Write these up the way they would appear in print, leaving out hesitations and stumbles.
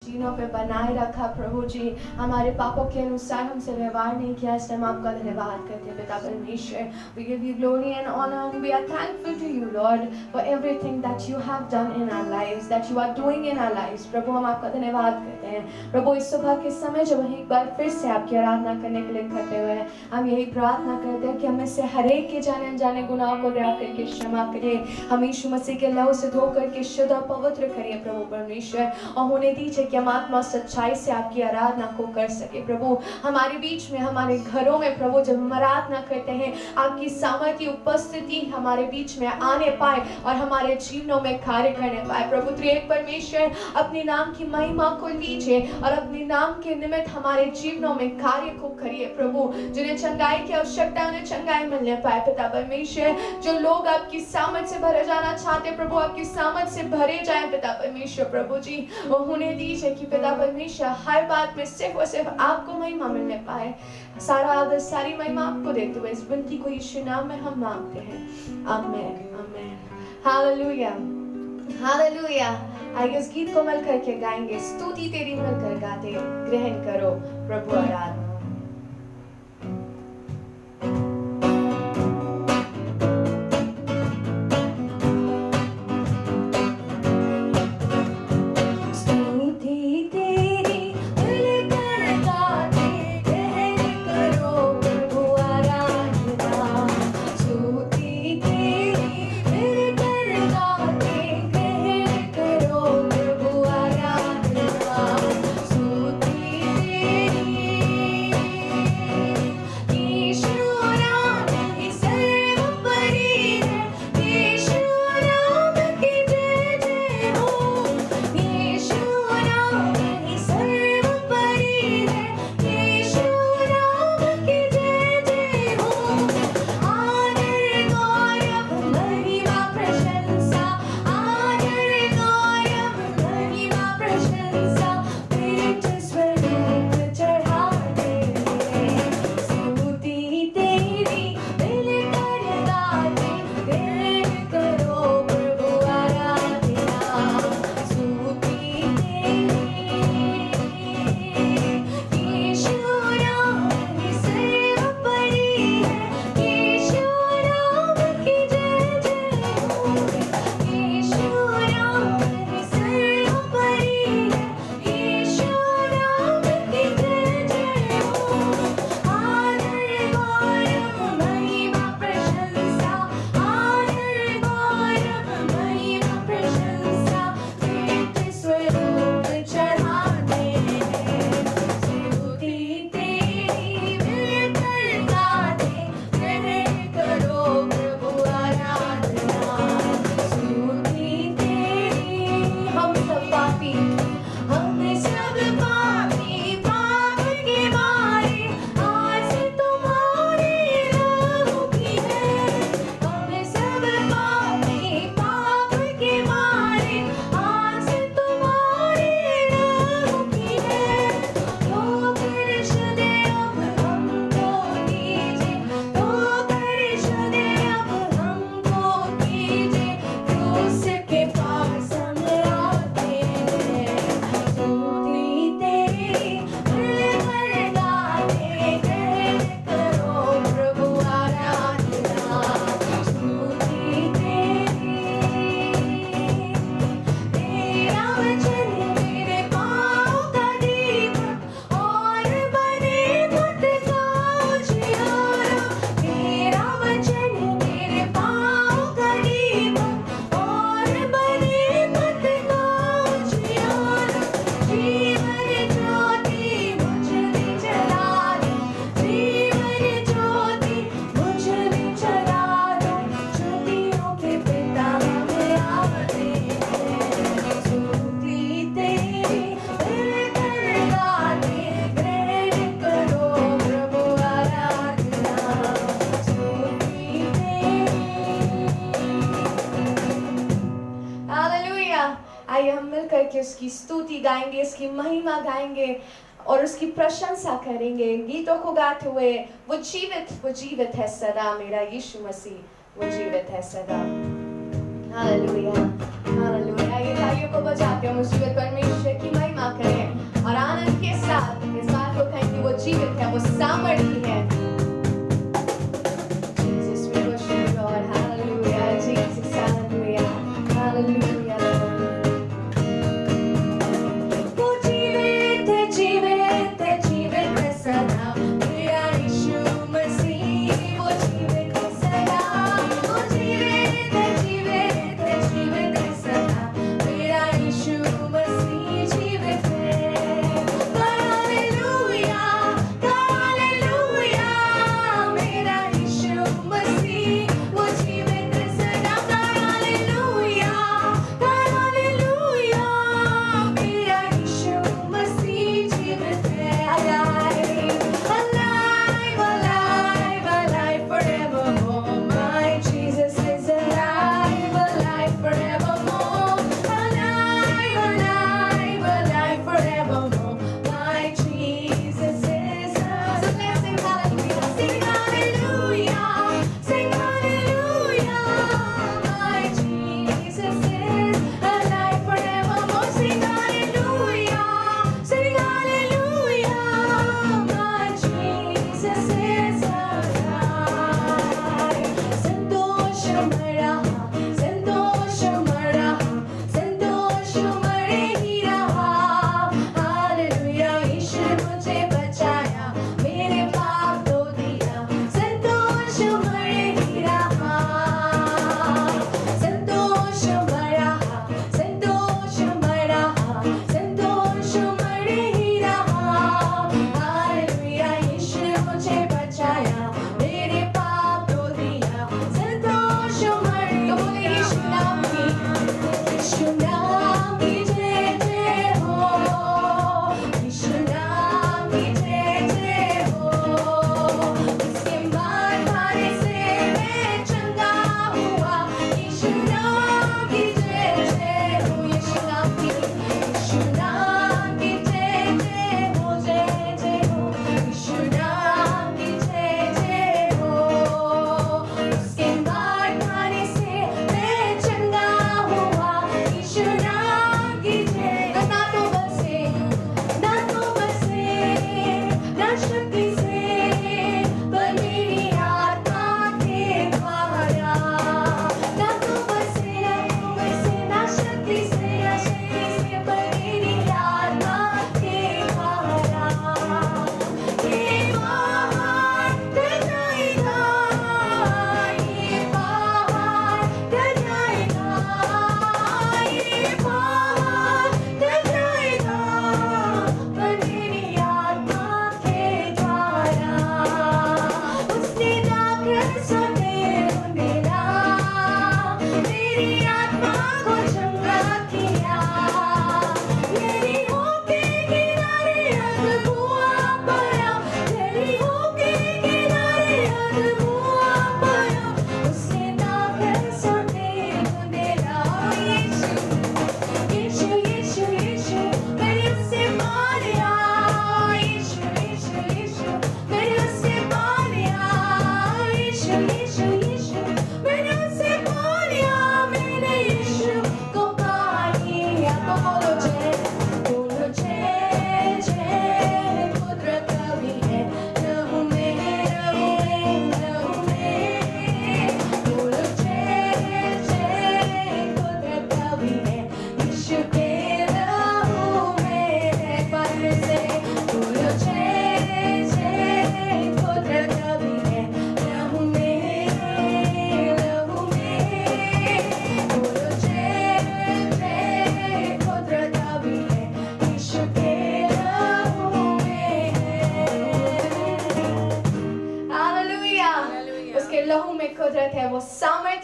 जीनों पे बनाए रखा प्रभु जी, हमारे पापों के अनुसार हमसे व्यवहार नहीं किया, इसलिए हम आपका धन्यवाद करते हैं पिता परमेश्वर। We give you glory and honor and we are thankful to you Lord for everything that you have done in our lives, that you are doing in our lives। प्रभु हम आपका धन्यवाद करते हैं। प्रभु इस सुबह के समय जब हम एक बार फिर से आपकी आराधना करने के लिए इकट्ठे हुए हैं, हम यही प्रार्थना करते हैं कि हमें से हर एक के जाने अनजाने गुनाहों को दया करके क्षमा करिए, हम यीशु मसीह के लहू से धो करके शुद्ध और पवित्र करिए प्रभु परमेश्वर, और होने दीजिए कि हम आत्मा सच्चाई से आपकी आराधना को कर सके। प्रभु हमारे बीच में, हमारे घरों में प्रभु जब हम आराधना करते हैं, आपकी सामर्थ्य उपस्थिति हमारे बीच में आने पाए और हमारे जीवनों में कार्य करने पाए। प्रभु त्रिएक परमेश्वर अपने नाम की महिमा को लीजिए और अपने नाम के निमित्त हमारे जीवनों में कार्य को करिए। प्रभु जिन्हें चंगाई की आवश्यकता है उन्हें चंगाई मिलने पाए पिता परमेश्वर, जो लोग आपकी सामर्थ से भरे जाना चाहते प्रभु आपकी सामर्थ से भरे जाए पिता परमेश्वर। प्रभु जी वो उन्हें दीजिए कि पिता परमेश्वर हर बात में सिर्फ और सिर्फ आपको महिमा मिलने पाए। सारा आदर सारी महिमा आपको देते हुए इस विनती को यीशु नाम में हम मांगते हैं, आमीन आमीन हालेलुया हालेलुया। आइए इस गीत को मिलकर के गाएंगे, स्तुति तेरी मिलकर गाते, ग्रहण करो प्रभु आराधना। आइए हम मिल करके उसकी स्तुति गाएंगे, इसकी महिमा गाएंगे और उसकी प्रशंसा करेंगे गीतों को गाते हुए। वो जीवित है सदा, मेरा यीशु मसीह वो जीवित है सदा। Hallelujah hallelujah. ये तालियों को बजाते हम उस जीवित परमेश्वर की महिमा करें।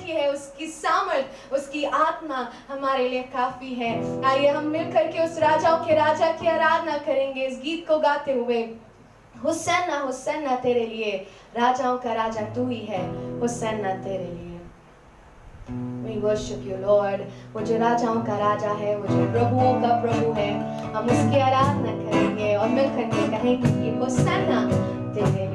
अथॉरिटी है, उसकी सामर्थ, उसकी आत्मा हमारे लिए काफी है। आइए हम मिलकर के उस राजाओं के राजा की आराधना करेंगे इस गीत को गाते हुए। हुसैना हुसैना तेरे लिए, राजाओं का राजा तू ही है, हुसैना तेरे लिए। We worship you Lord। वो जो राजाओं का राजा है, वो जो प्रभुओं का प्रभु है, हम उसकी आराधना करेंगे और मिलकर के कहेंगे कि हुसैना तेरे लिए।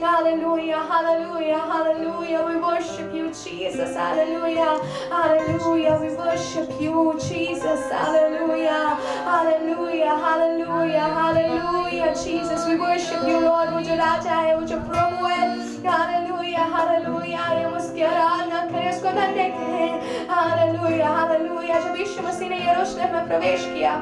Hallelujah, hallelujah, hallelujah. We worship you, Jesus. Hallelujah, hallelujah. We worship you, Jesus. Hallelujah, hallelujah, hallelujah, hallelujah. Jesus, we worship you, Lord. वो जो राजा है, वो जो प्रभु है. Hallelujah, hallelujah. हम उसकी आराधना करें, उसको धन्य कहें. Hallelujah, hallelujah. जब यीशु मसीह ने यरूशलेम में प्रवेश किया,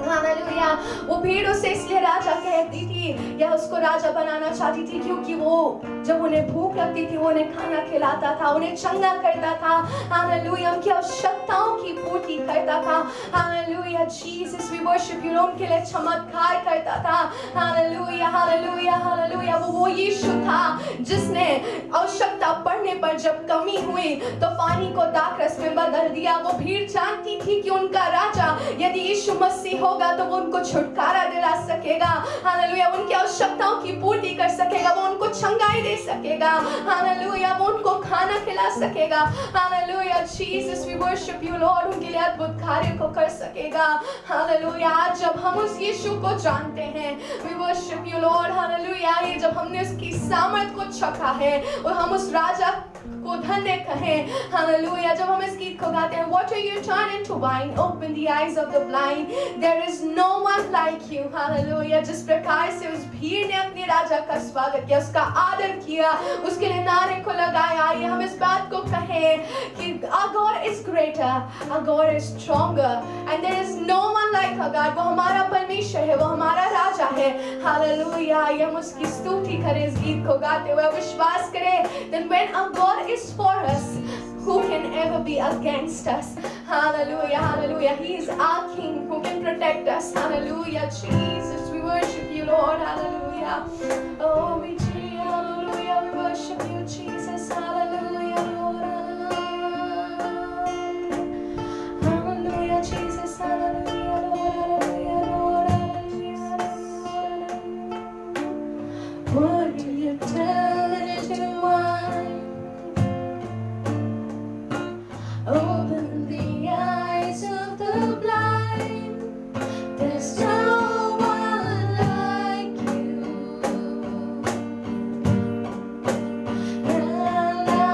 हालेलुया, वो भीड़ उसे इसलिए राजा कहती थी या उसको राजा बनाना चाहती थी क्योंकि वो जब उन्हें भूख लगती थी वो उन्हें खाना खिलाता था, उन्हें चंगा करता था. हालेलुया, उनकी आवश्यकताओं की पूर्ति करता था. Hallelujah, Jesus we worship you. उनके लिए चमत्कार करता था. Hallelujah, hallelujah, hallelujah. वो यीशु था जिसने आवश्यकता पड़ने पर जब कमी हुई तो पानी को दाखरस में बदल दिया. वो भीड़ जानती थी कि उनका राजा यदि यीशु मसीह होगा तो वो उनको छुटकारा दिला सकेगा. हालेलुया, उनकी आवश्यकताओं की पूर्ति कर सकेगा, वो उनको चंगाई दे सकेगा. हालेलुया, वो उनको खाना खिला सकेगा. Hallelujah, Jesus we worship you Lord. उनके लिए अद्भुत कार्य को कर सकेगा. हालेलुया, आज जब हम उस यीशु को जानते हैं, we worship you Lord. Hallelujah, ये जब हमने उसकी सामर्थ को चखा है और हम उस राजा को धन्य कहें. हालेलुया. जब हम इस गीत को गाते हैं, water you turn into wine, open the eyes of the blind, there is no one like you. Hallelujah. जिस प्रकार से उस भीड़ ने अपने राजा का स्वागत किया, उसका आदर किया, उसके लिए नारे को लगाया, आइए हम इस बात को कहें कि our God is greater, our God is stronger, and there is no one like our God. वो हमारा परमेश्वर है, वो हमारा राजा है. हालेलुया. आइए हम उसकी स्तुति करें इस गीत को गाते हुए, विश्वास करें. Then when our God is for us, who can ever be against us? Hallelujah, hallelujah. He is our King who can protect us. Hallelujah, Jesus. We worship you, Lord. Hallelujah. Oh, we cheer. Hallelujah. We worship you, Jesus. Hallelujah, Lord. Hallelujah, Jesus. Hallelujah, Lord. Hallelujah, Lord. Hallelujah. What do you tell it to one? Open the eyes of the blind. There's no one like you. La, la,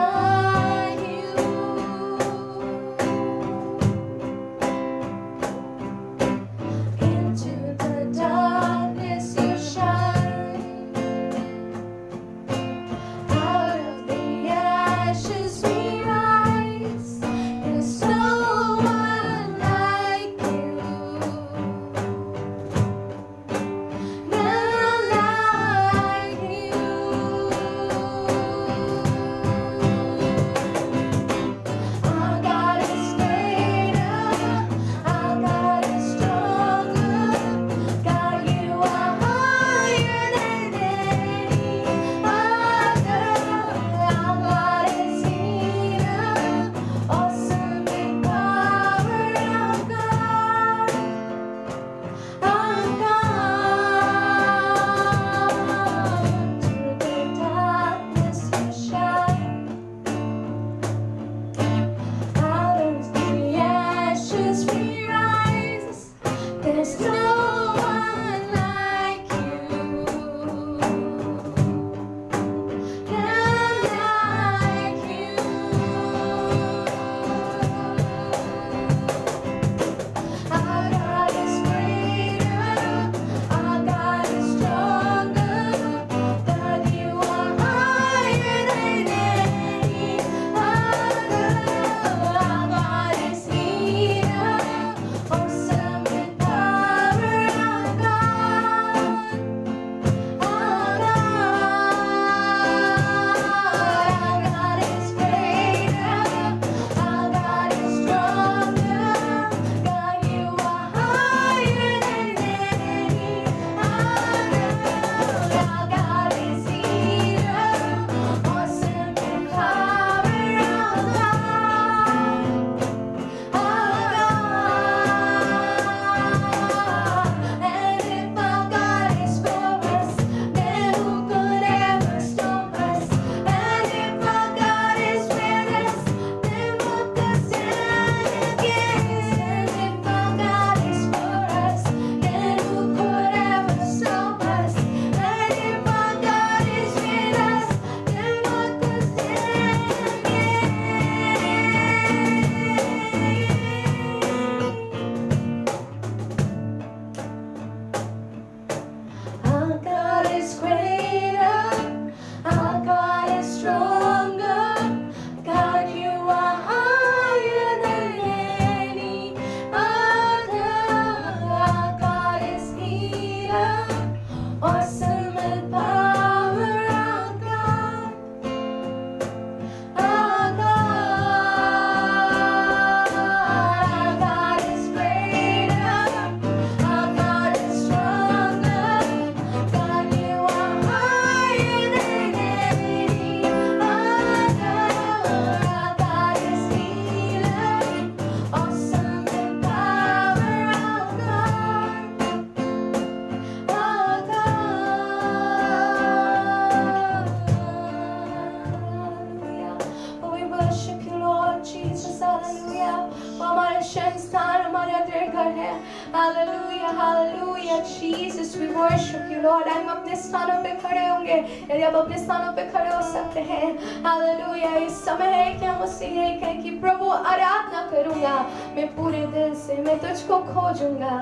हमारा दृढ़ है। Hallelujah, hallelujah, Jesus, we worship you, Lord. हम अपने स्थानों पे खड़े होंगे, यदि आप अपने स्थानों पे खड़े हो सकते हैं। Hallelujah, इस समय है कि हम उससे यही कहें कि प्रभु आराधना करूँगा, मैं पूरे दिल से, मैं तुझको खोजूँगा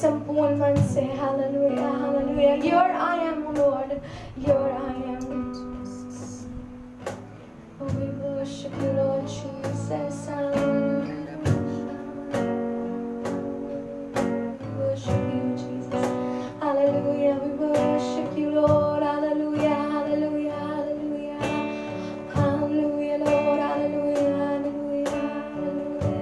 संपूर्ण मन से। Hallelujah, hallelujah, your I am, Lord, your I am. Oh, we worship you, Lord Jesus. Hallelujah. We worship you, Jesus. Hallelujah. We worship you, Lord. Hallelujah. Hallelujah. Hallelujah. Hallelujah, Lord. Hallelujah. Hallelujah. Hallelujah.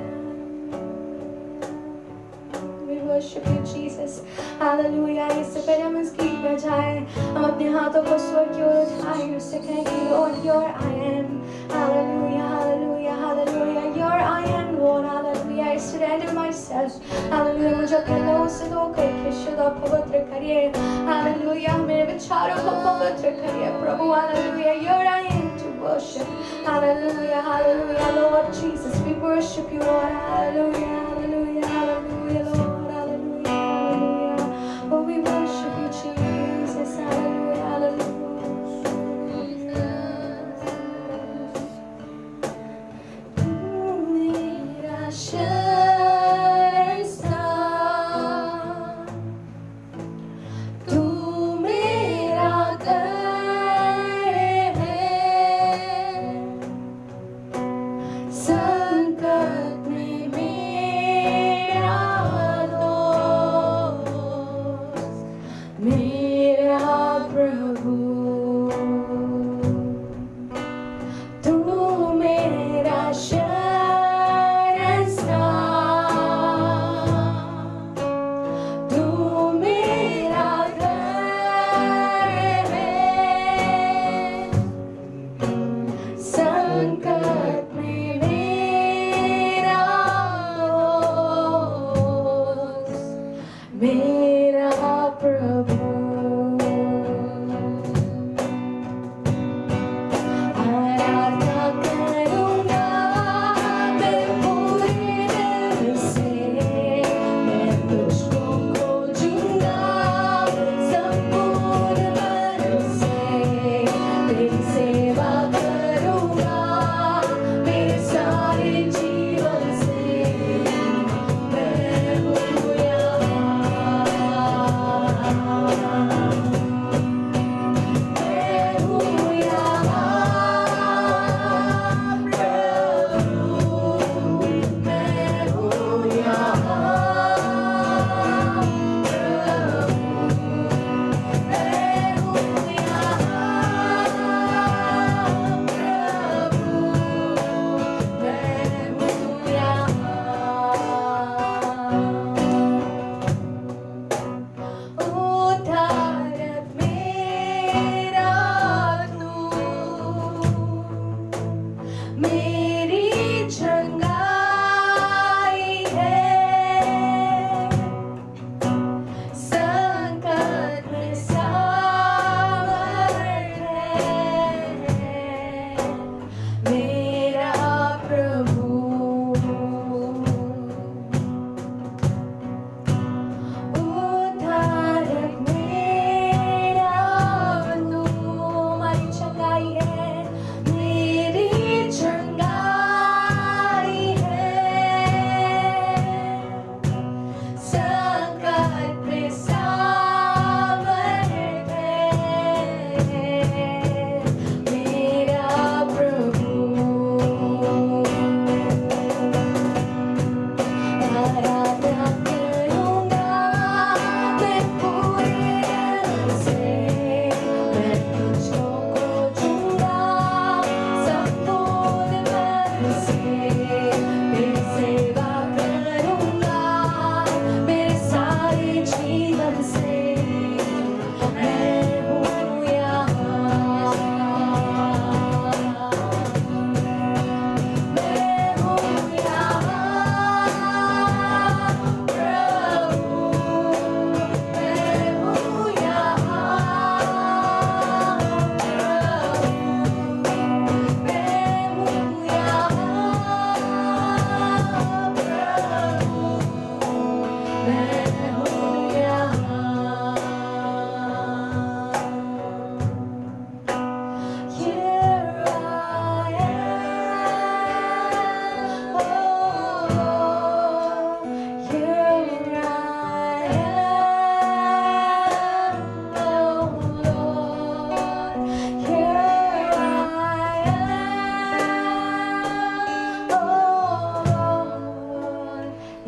We worship you, Jesus. Hallelujah. इससे पहले हम इस गीत में जाएं, हम अपने हाथों को स्वर की ओर उठाएं और उससे कहें कि Lord, your I am. Hallelujah, hallelujah, hallelujah. Your I am, Lord. Hallelujah. I surrender myself. Hallelujah. मुझे अपने लोगों से धोखे के शुद्ध और पवित्र करिए. Hallelujah. मेरे विचारों को पवित्र करिए प्रभु. Hallelujah. Your I am to worship. Hallelujah, hallelujah, Lord Jesus. We worship you, Lord. Hallelujah, hallelujah, hallelujah, Lord. Hallelujah, hallelujah. Oh, we worship you, Jesus. Hallelujah, hallelujah.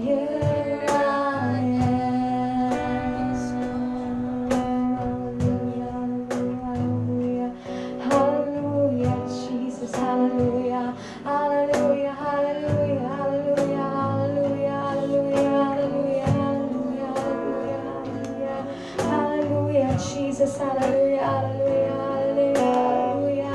here I am. Hallelujah, hallelujah, Jesus, hallelujah, hallelujah, hallelujah, hallelujah, hallelujah, hallelujah, hallelujah, hallelujah, hallelujah, Jesus, hallelujah, hallelujah, hallelujah,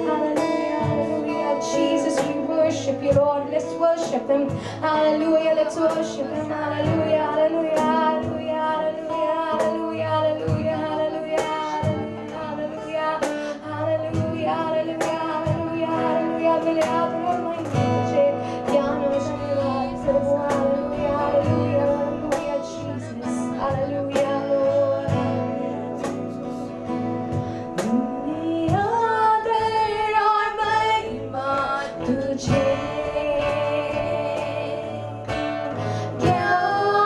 hallelujah, hallelujah, Jesus, we worship you, Lord. Let's worship Him. Hallelujah, let's worship Him. Hallelujah, hallelujah, hallelujah, hallelujah, hallelujah, hallelujah, hallelujah, hallelujah, hallelujah, hallelujah, hallelujah, मेरे हाथ में मैं तुझे ज्ञान और धन्यवाद प्रभु. Hallelujah, hallelujah, hallelujah, Jesus, hallelujah, Lord. दुनिया तेरा महिमा तुझे ज्ञान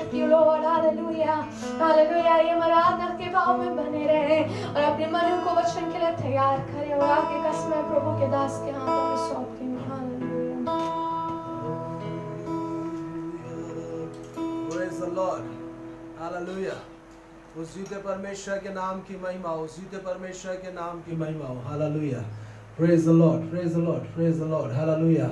thank you Lord, hallelujah, hallelujah। ये आराधना के भाव में बने रहे और अपने मन को वचन के लिए तैयार करें और आगे का समय प्रभु के दास के हाथों में सौंपती हूँ। Praise the Lord, hallelujah। उस जीते परमेश्वर के नाम की महिमा, उस जीते परमेश्वर के नाम की महिमा हो, hallelujah. Praise the Lord, praise the Lord, praise the Lord, hallelujah।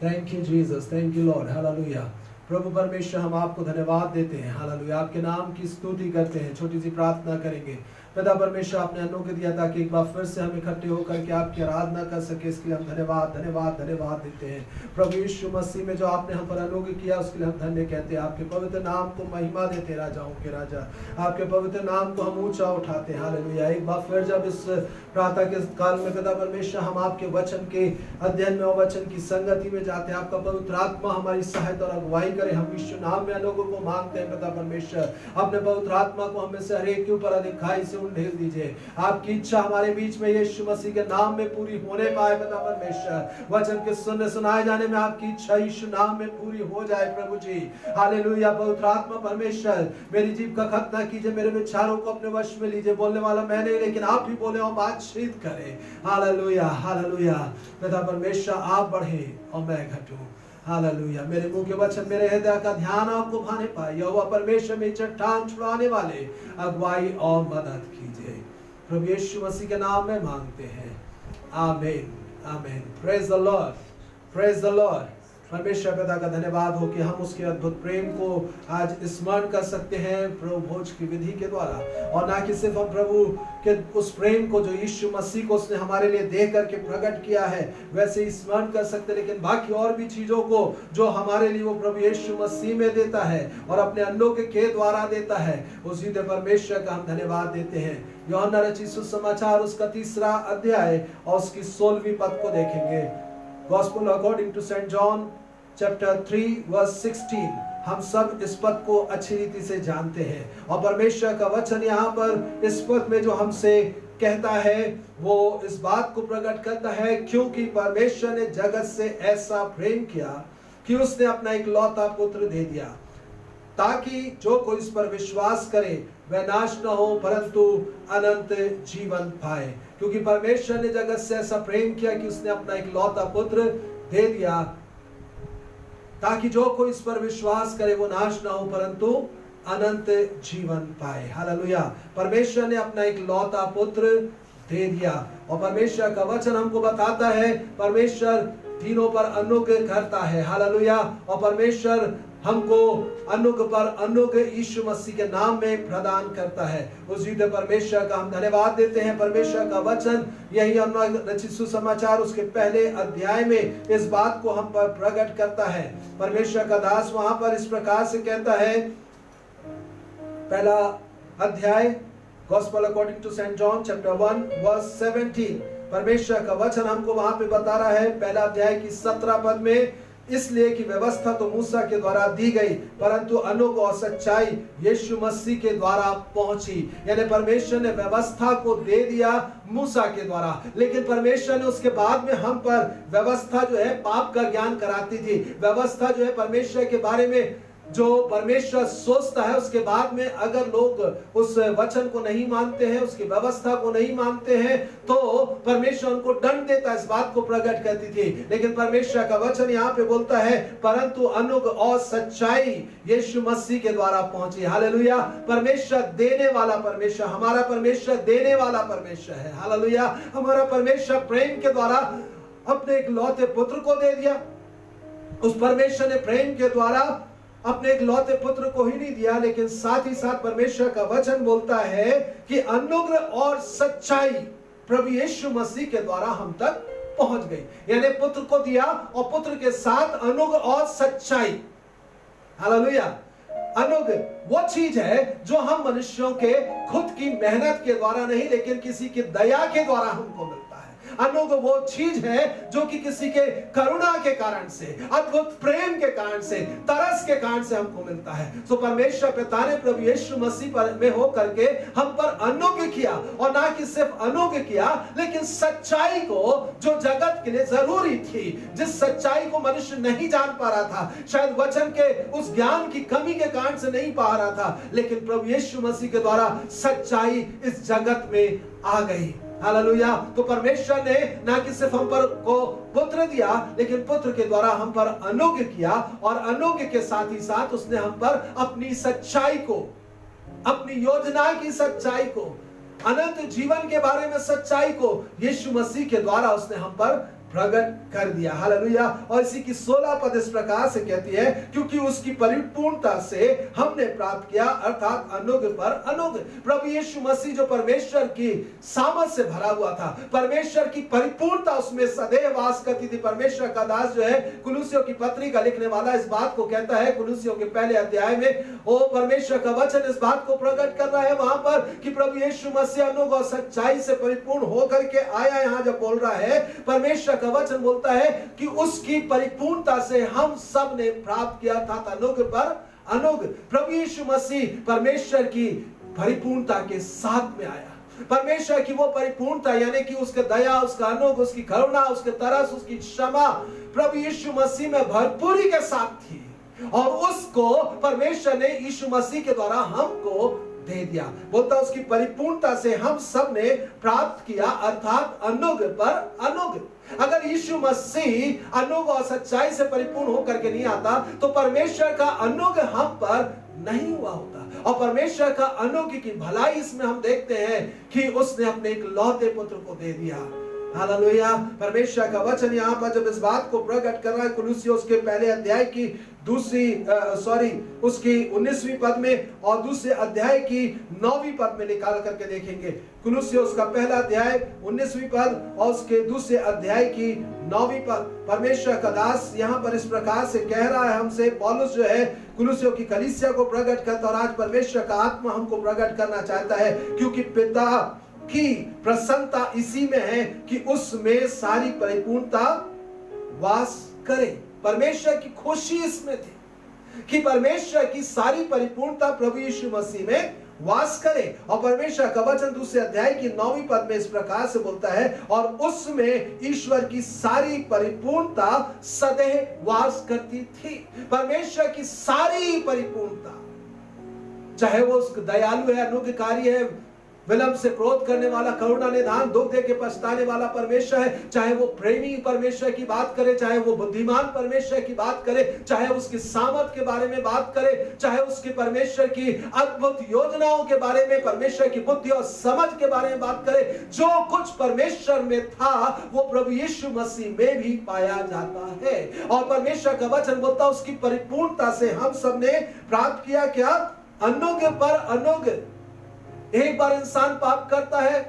Thank you Jesus, thank you Lord, hallelujah। प्रभु परमेश्वर हम आपको धन्यवाद देते हैं, हालेलुया। आपके नाम की स्तुति करते हैं, छोटी सी प्रार्थना करेंगे। पिता परमेश्वर आपने अनुग्रह दिया ताकि एक बार फिर से हम इकट्ठे होकर के आपकी आराधना कर सके, इसके लिए हम धन्यवाद धन्यवाद धन्यवाद देते हैं। प्रभु यीशु मसीह में जो आपने हम पर अनुग्रह किया उसके लिए हम धन्य कहते हैं। आपके पवित्र नाम को महिमा देते, राजाओं के राजा, आपके पवित्र नाम को हम ऊंचा उठाते हैं, हालेलुया। एक बार फिर जब इस प्रातः के काल में पिता परमेश्वर हम आपके वचन के अध्ययन में और वचन की संगति में जाते हैं, आपका पवित्र आत्मा हमारी सहायता और अगुवाई करे। हम यीशु नाम में अनुग्रह को मांगते हैं पिता परमेश्वर, अपने पवित्र आत्मा को हमें से हर एक के ऊपर अधिकाई से ढेर दीजिए। आपकी इच्छा हमारे बीच में यीशु मसीह के नाम में पूरी होने पाए पिता परमेश्वर। वचन के सुनने सुनाए जाने में आपकी इच्छा यीशु नाम में पूरी हो जाए प्रभु जी, हालेलुया। पवित्र आत्मा परमेश्वर मेरी जीभ का खतना कीजिए, मेरे विचारों को अपने वश में लीजिए। बोलने वाला मैं नहीं लेकिन आप ही बोले और बातचीत करें, हालेलुया हालेलुया। पिता परमेश्वर आप बढ़े और मैं घटूं, हालेलुया। मेरे मुंह के वचन मेरे हृदय का ध्यान आपको भाने पाए। यहोवा परमेश्वर में चट्टान छुड़ाने वाले अगुवाई और मदद कीजिए, प्रभु यीशु मसीह के नाम में मांगते हैं, आमीन आमीन। Praise the Lord, praise the Lord. परमेश्वर पिता का धन्यवाद हो कि हम उसके अद्भुत प्रेम को आज स्मरण कर सकते हैं प्रभु भोज की विधि के द्वारा, और ना कि सिर्फ हम प्रभु के उस प्रेम को जो यीशु मसीह को उसने हमारे लिए दे करके प्रकट किया है वैसे ही स्मरण कर सकते, लेकिन बाकी और भी चीजों को जो हमारे लिए वो प्रभु यीशु मसीह में देता है और अपने अन्नों के द्वारा देता है, उसी परमेश्वर का हम धन्यवाद देते हैं। यूहन्ना रचित सुसमाचार उसका 3रा अध्याय और उसकी 16वीं पद को देखेंगे। Gospel according to St. John chapter 3 verse 16। हम सब इस पद को अच्छी रीति से जानते हैं और परमेश्वर का वचन यहाँ पर इस पद में जो हमसे कहता है वो इस बात को प्रकट करता है, क्योंकि परमेश्वर ने जगत से ऐसा प्रेम किया कि उसने अपना इकलौता पुत्र दे दिया, ताकि जो कोई इस पर विश्वास करे वह नाश न हो परंतु अनंत जीवन पाए। क्योंकि परमेश्वर ने जगत से ऐसा प्रेम किया कि उसने अपना इकलौता पुत्र दे दिया, ताकि जो कोई इस पर विश्वास करे वो नाश न हो परंतु अनंत जीवन पाए, हालेलुया। परमेश्वर ने अपना इकलौता पुत्र दे दिया और परमेश्वर का वचन हमको बताता है परमेश्वर तीनों पर अनुग्रह करता है, हालेलुया। और परमेश्वर हमको अनुग्रह पर अनुग्रह यीशु मसीह के नाम में प्रदान करता है। उस जीते परमेश्वर का हम धन्यवाद देते हैं। परमेश्वर का वचन यही रचित सुसमाचार उसके पहले अध्याय में इस बात को हम पर प्रकट करता है। परमेश्वर का दास वहां पर इस प्रकार से कहता है, पहला अध्याय Gospel according to St. John chapter 1 verse 17। परमेश्वर का वचन हमको वहां पे बता रहा है पहला अध्याय की 17 पद में, इसलिए कि व्यवस्था तो मूसा के द्वारा दी गई परंतु अनुग्रह और सच्चाई यीशु मसीह के द्वारा पहुंची। यानी परमेश्वर ने व्यवस्था को दे दिया मूसा के द्वारा, लेकिन परमेश्वर ने उसके बाद में हम पर व्यवस्था जो है पाप का ज्ञान कराती थी। व्यवस्था जो है परमेश्वर के बारे में जो परमेश्वर सोचता है, उसके बाद में अगर लोग उस वचन को नहीं मानते हैं, उसकी व्यवस्था को नहीं मानते हैं, तो परमेश्वर उनको दंड देता है। इस बात को प्रकट करती थी। लेकिन परमेश्वर का वचन यहाँ पे बोलता है परंतु अनुग्रह और सच्चाई यीशु मसीह के द्वारा पहुंची, हालेलुया। परमेश्वर देने वाला परमेश्वर, हमारा परमेश्वर देने वाला परमेश्वर है, हालेलुया। हमारा परमेश्वर प्रेम के द्वारा अपने इकलौते पुत्र को दे दिया। उस परमेश्वर ने प्रेम के द्वारा अपने इकलौते पुत्र को ही नहीं दिया, लेकिन साथ ही साथ परमेश्वर का वचन बोलता है कि अनुग्रह और सच्चाई प्रभु यीशु मसीह के द्वारा हम तक पहुंच गई। यानी पुत्र को दिया और पुत्र के साथ अनुग्रह और सच्चाई, हालेलुया। अनुग्रह वो चीज है जो हम मनुष्यों के खुद की मेहनत के द्वारा नहीं, लेकिन किसी की दया के द्वारा हमको मिलता है। अनुग वो चीज है जो कि किसी के करुणा के कारण से, अद्भुत प्रेम के कारण से, तरस के कारण से हमको मिलता है। सो परमेश्वर पिता ने प्रभु यीशु मसीह पर में हो करके हम पर अनुग्रह किया, और ना कि सिर्फ अनुग्रह किया लेकिन सच्चाई को जो जगत के लिए जरूरी थी, जिस सच्चाई को मनुष्य नहीं जान पा रहा था, शायद वचन के उस ज्ञान की कमी के कारण से नहीं पा रहा था, लेकिन प्रभु यीशु मसीह के द्वारा सच्चाई इस जगत में आ गई। हालेलुया। तो परमेश्वर ने ना कि सिर्फ हम पर को पुत्र दिया, लेकिन पुत्र के द्वारा हम पर अनुग्रह किया, और अनुग्रह के साथ ही साथ उसने हम पर अपनी सच्चाई को, अपनी योजना की सच्चाई को, अनंत जीवन के बारे में सच्चाई को यीशु मसीह के द्वारा उसने हम पर प्रकट कर दिया। हालेलुया। और इसी की 16 पद इस प्रकार से कहती है, क्योंकि उसकी परिपूर्णता से हमने प्राप्त किया, अर्थात अनुग्रह पर अनुग्रह। प्रभु यीशु मसीह जो परमेश्वर की सामर्थ से भरा हुआ था, परमेश्वर की परिपूर्णता उसमें सदैव वास करती थी। परमेश्वर का दास जो है, कुलुसियों की पत्री का लिखने वाला, इस बात को कहता है कुलुसियों के पहले अध्याय में, ओ परमेश्वर का वचन इस बात को प्रकट कर रहा है वहां पर कि प्रभु यीशु मसीह अनुग्रह और सच्चाई से परिपूर्ण होकर के आया। यहां जब बोल रहा है, परमेश्वर का वचन बोलता है कि उसकी परिपूर्णता से हम सब ने प्राप्त किया था अनुग्रह पर अनुग्रह। प्रभु यीशु मसीह परमेश्वर की परिपूर्णता के साथ में आया। परमेश्वर की वो परिपूर्णता, यानी कि उसके दया, उसका अनुग्रह, उसकी करुणा, उसके तरस, उसकी क्षमा प्रभु यीशु मसीह में भरपूरी के साथ थी, और उसको परमेश्वर ने यीशु मसीह के द्वारा हमको दे दिया। बोलता उसकी परिपूर्णता से हम सब ने प्राप्त किया, अर्थात अनुग्रह पर अनुग्रह। अगर यीशु मसीह अनुग्रह और सच्चाई से परिपूर्ण होकर के नहीं आता, तो परमेश्वर का अनुग्रह हम पर नहीं हुआ होता। और परमेश्वर का अनुग्रह की भलाई इसमें हम देखते हैं कि उसने अपने एक लौते पुत्र को दे दिया। हालेलुया। परमेश्वर का वचन यहाँ पर जब इस बात को प्रकट कर रहा है, कुलुसियों उसके पहले अध्याय की उसकी 19वीं पद में और दूसरे अध्याय की 9वीं पद में निकाल करके देखेंगे। कुलुसियों उसका पहला अध्याय 19वीं पद और उसके दूसरे अध्याय की 9वीं पद। परमेश्वर का दास यहाँ पर इस प्रकार से कह रहा है हमसे, पौलुस जो है कुलुसियों की कलीसिया को प्रकट करता, और आज परमेश्वर का आत्मा हमको प्रकट करना चाहता है, क्योंकि पिता की प्रसन्नता इसी में है कि उसमें सारी परिपूर्णता वास करे। परमेश्वर की खुशी इसमें थी कि परमेश्वर की सारी परिपूर्णता प्रभु यीशु मसीह में वास करे। और परमेश्वर का वचन दूसरे अध्याय की 9वीं पद में इस प्रकार से बोलता है, और उसमें ईश्वर की सारी परिपूर्णता सदैव वास करती थी। परमेश्वर की सारी परिपूर्णता, चाहे वो दयालु है, अनुग्रहकारी है, विलंब से क्रोध करने वाला, करुणा निधान, दुख दे के पछताने वाला परमेश्वर है, चाहे वो प्रेमी परमेश्वर की बात करे, चाहे वो बुद्धिमान परमेश्वर की बात करे, चाहे उसकी सामर्थ के बारे में बात करे, चाहे उसके परमेश्वर की अद्भुत योजनाओं के बारे में, परमेश्वर की बुद्धि और समझ के बारे में बात करे, जो कुछ परमेश्वर में था वो प्रभु यीशु मसीह में भी पाया जाता है। और परमेश्वर का वचन बोलता, उसकी परिपूर्णता से हम सब ने प्राप्त किया क्या? अनुग्रह पर अनुग्रह। एक बार इंसान पाप करता है,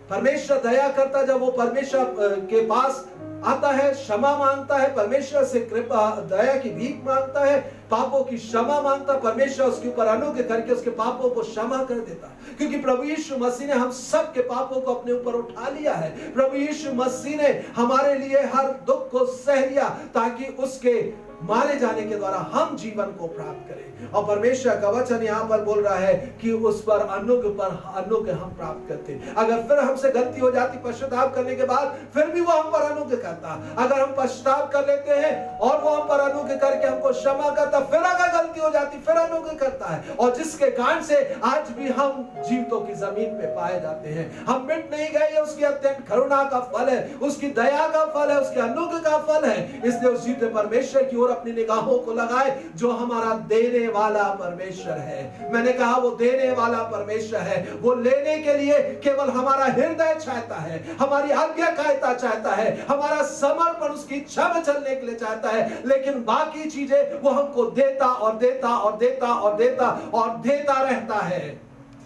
परमेश्वर दया करता, जब वो परमेश्वर के पास आता है, क्षमा मांगता है, परमेश्वर से कृपा दया की भीख मांगता है, पापों की क्षमा मांगता, परमेश्वर उसके ऊपर अनुग्रह करके उसके पापों को क्षमा कर देता, क्योंकि प्रभु यीशु मसीह ने हम सब के पापों को अपने ऊपर उठा लिया है। प्रभु यीशु मसीह ने हमारे लिए हर दुख को सह लिया, ताकि उसके मारे जाने के द्वारा हम जीवन को प्राप्त करें। और परमेश्वर का वचन यहाँ पर बोल रहा है कि उस पर अनुग्रह हम प्राप्त करते। अगर फिर हमसे गलती हो जाती पश्चाताप करने के बाद, फिर भी वो हम पर अनुग्रह करता। अगर हम पश्चाताप कर लेते हैं और वो हम पर अनुग्रह करके हमको क्षमा करता, फिर अगर गलती हो जाती फिर अनुग्रह करता है, और जिसके कारण से आज भी हम जीवितों की जमीन पे पाए जाते हैं। हम मिट नहीं गए, ये उसकी अत्यंत करुणा का फल है, उसकी दया का फल है, उसके अनुग्रह का फल है। इसलिए उस जीवित परमेश्वर की ओर अपनी निगाहों को लगाए, जो हमारा देने वाला परमेश्वर है। मैंने कहा वो देने वाला परमेश्वर है, वो लेने के लिए केवल हमारा हृदय चाहता है, हमारी आज्ञाकारिता चाहता है, हमारा समर्पण उसकी इच्छा में चलने के लिए चाहता है, लेकिन बाकी चीजें वो हमको देता और देता और देता और देता और देता रहता है।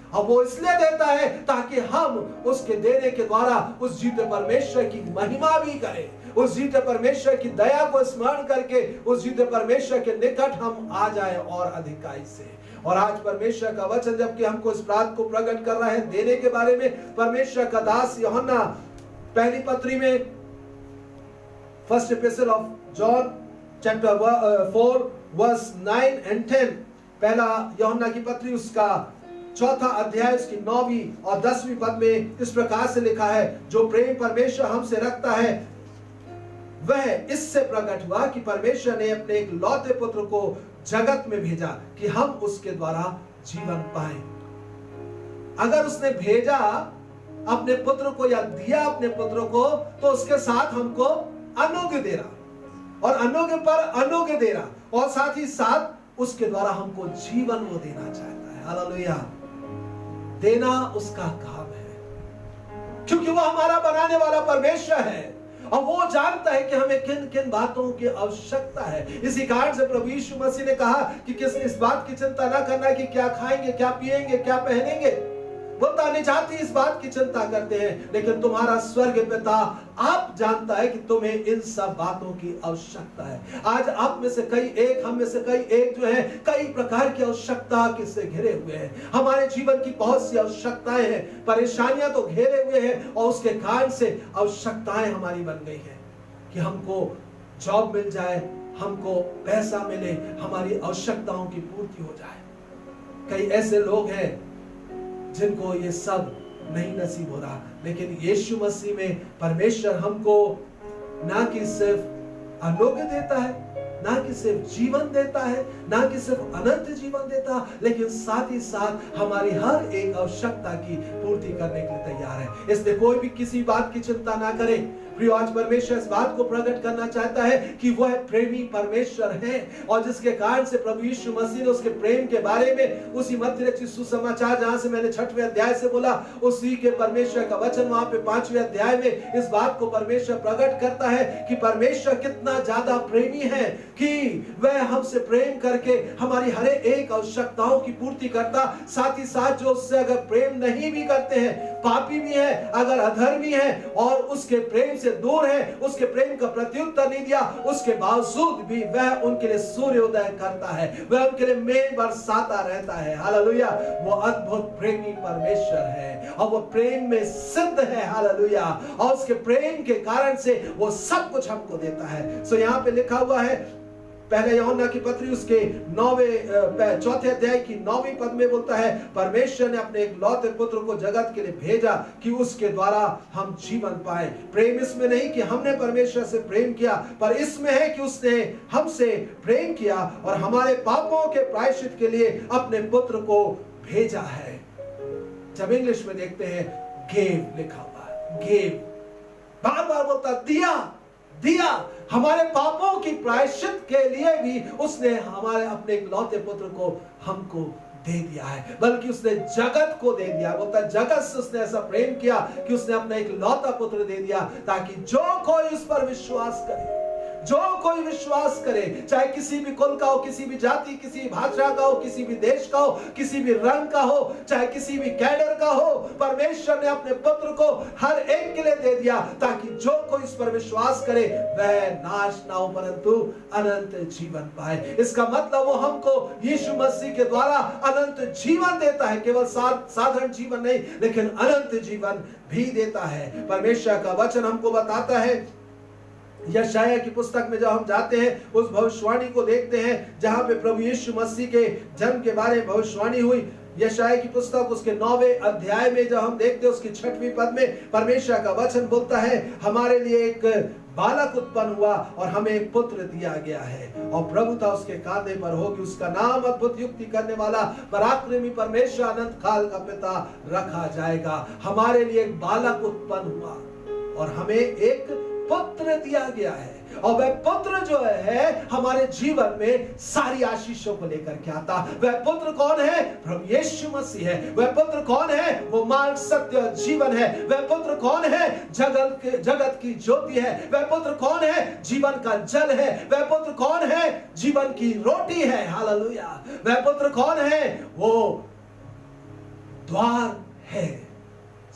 और वो इसलिए देता है ताकि हम उसके देने के द्वारा उस जीते परमेश्वर की महिमा भी करें, उस जीते परमेश्वर की दया को स्मरण करके उस जीते परमेश्वर के निकट हम आ जाएं और अधिकाई से। और आज परमेश्वर का वचन जबकि हमको इस बात को प्रकट कर रहा है देने के बारे में, परमेश्वर का दास यूहन्ना पहली पत्री में first epistle of John chapter 4 verse 9 and 10, पहला यूहन्ना की पत्री उसका चौथा अध्याय उसकी 9वीं और 10वीं पद में इस प्रकार से लिखा है, जो प्रेम परमेश्वर हमसे रखता है वह इससे प्रकट हुआ कि परमेश्वर ने अपने एक लौते पुत्र को जगत में भेजा कि हम उसके द्वारा जीवन पाएं। अगर उसने भेजा अपने पुत्र को या दिया अपने पुत्र को, तो उसके साथ हमको अनुग्रह दे रहा, और अनुग्रह पर अनुग्रह दे रहा, और साथ ही साथ उसके द्वारा हमको जीवन वो देना चाहता है। हालेलुया। देना उसका काम है, क्योंकि वो हमारा बनाने वाला परमेश्वर है और वो जानता है कि हमें किन किन बातों की आवश्यकता है। इसी कारण से प्रभु यीशु मसीह ने कहा कि किसी इस बात की चिंता ना करना कि क्या खाएंगे, क्या पिएंगे, क्या पहनेंगे। वो ताने जाति इस बात की चिंता करते हैं, लेकिन तुम्हारा स्वर्ग पिता आप जानता है कि तुम्हें इन सब बातों की आवश्यकता है। आज आप में से कई एक, हम में से कई एक जो है, कई प्रकार की आवश्यकता से घिरे हुए हैं। हमारे जीवन की बहुत सी आवश्यकताएं हैं, परेशानियां तो घेरे हुए हैं, और उसके कारण से आवश्यकताएं हमारी बन गई हैं कि हमको जॉब मिल जाए, हमको पैसा मिले, हमारी आवश्यकताओं की पूर्ति हो जाए। कई ऐसे लोग हैं जिनको ये सब नहीं नसीब हो रहा, लेकिन यीशु मसीह में परमेश्वर हमको ना कि सिर्फ अनुग्रह देता है, ना कि सिर्फ जीवन देता है, ना कि सिर्फ अनंत जीवन देता, लेकिन साथ ही साथ हमारी हर एक आवश्यकता की पूर्ति करने के लिए तैयार है। इसलिए कोई भी किसी बात की चिंता ना करे। प्रिय, आज परमेश्वर इस बात को प्रकट करना चाहता है कि वह प्रेमी परमेश्वर है, और जिसके कारण से प्रभु यीशु मसीह ने उसके प्रेम के बारे में उसी मत्ती रचित सुसमाचार, जहां से मैंने 6वें अध्याय से बोला, उसी के परमेश्वर का वचन वहां पे 5वें अध्याय में इस बात को परमेश्वर प्रकट करता है कि परमेश्वर कितना ज्यादा प्रेमी है कि वह हमसे प्रेम करके हमारी हर एक आवश्यकताओं की पूर्ति करता। साथ ही साथ जो उससे अगर प्रेम नहीं भी करते हैं, पापी भी है, अगर अधर्मी है और उसके प्रेम से दूर है, उसके प्रेम का प्रत्युत्तर नहीं दिया, उसके बावजूद भी वह उनके लिए सूर्योदय करता है, वह उनके लिए मेघ बरसाता रहता है। हालेलुया। वो अद्भुत प्रेमी परमेश्वर है और वो प्रेम में सिद्ध है। हालेलुया। और उसके प्रेम के कारण से वो सब कुछ हमको देता है। सो यहाँ पे लिखा हुआ है, पहले यूहन्ना की पत्री उसके 4 अध्याय की 9वीं पद में बोलता है, परमेश्वर ने अपने एक लौते पुत्र को जगत के लिए भेजा कि उसके द्वारा हम जीवन पाए। प्रेम इसमें नहीं कि हमने परमेश्वर से प्रेम किया, पर इसमें है कि उसने हमसे प्रेम किया और हमारे पापों के प्रायश्चित के लिए अपने पुत्र को भेजा है। जब इंग्लिश में देखते हैं गेव लिखा हुआ है, गेव, बार बार बोलता दिया, हमारे पापों की प्रायश्चित के लिए भी उसने हमारे अपने इकलौते पुत्र को हमको दे दिया है, बल्कि उसने जगत को दे दिया। बोलता जगत से उसने ऐसा प्रेम किया कि उसने अपना इकलौता पुत्र दे दिया, ताकि जो कोई उस पर विश्वास करे, जो कोई विश्वास करे, चाहे किसी भी कुल का हो, किसी भी जाति, किसी भी भाषा का हो, किसी भी देश का हो, किसी भी रंग का हो, चाहे किसी भी कैडर का हो, परमेश्वर ने अपने पुत्र को हर एक के लिए दे दिया, ताकि जो कोई इस पर विश्वास करे वह नाश ना हो परंतु अनंत जीवन पाए। इसका मतलब वो हमको यीशु मसीह के द्वारा अनंत जीवन देता है, केवल साधारण जीवन नहीं, लेकिन अनंत जीवन भी देता है। परमेश्वर का वचन हमको बताता है, यशाया की पुस्तक में जब हम जाते हैं, उस भविष्यवाणी को देखते हैं जहां पे प्रभु यीशु मसीह के जन्म के बारे में भविष्यवाणी हुई। यशाया की पुस्तक उसके 9वें अध्याय में जब हम देखते हैं, उसकी 6वीं पद में परमेश्वर का वचन बोलता है, हमारे लिए एक बालक उत्पन्न हुआ और हमें एक पुत्र दिया गया है, और प्रभुता उसके कांधे पर होगी, उसका नाम अद्भुत युक्ति करने वाला, पराक्रमी परमेश्वर, अनंत काल का पिता रखा जाएगा। हमारे लिए एक बालक उत्पन्न हुआ और हमें एक पुत्र दिया गया है, और वह पुत्र जो है हमारे जीवन में सारी आशीषों को लेकर के आता। वह पुत्र कौन है? प्रभु यीशु मसीह है। वह पुत्र कौन है? वो मार्ग, सत्य और जीवन है। वह पुत्र कौन है? जगत की ज्योति है। वह पुत्र कौन है? जीवन का जल है। वह पुत्र कौन है? जीवन की रोटी है। हालेलुया। वह पुत्र कौन है? वो द्वार है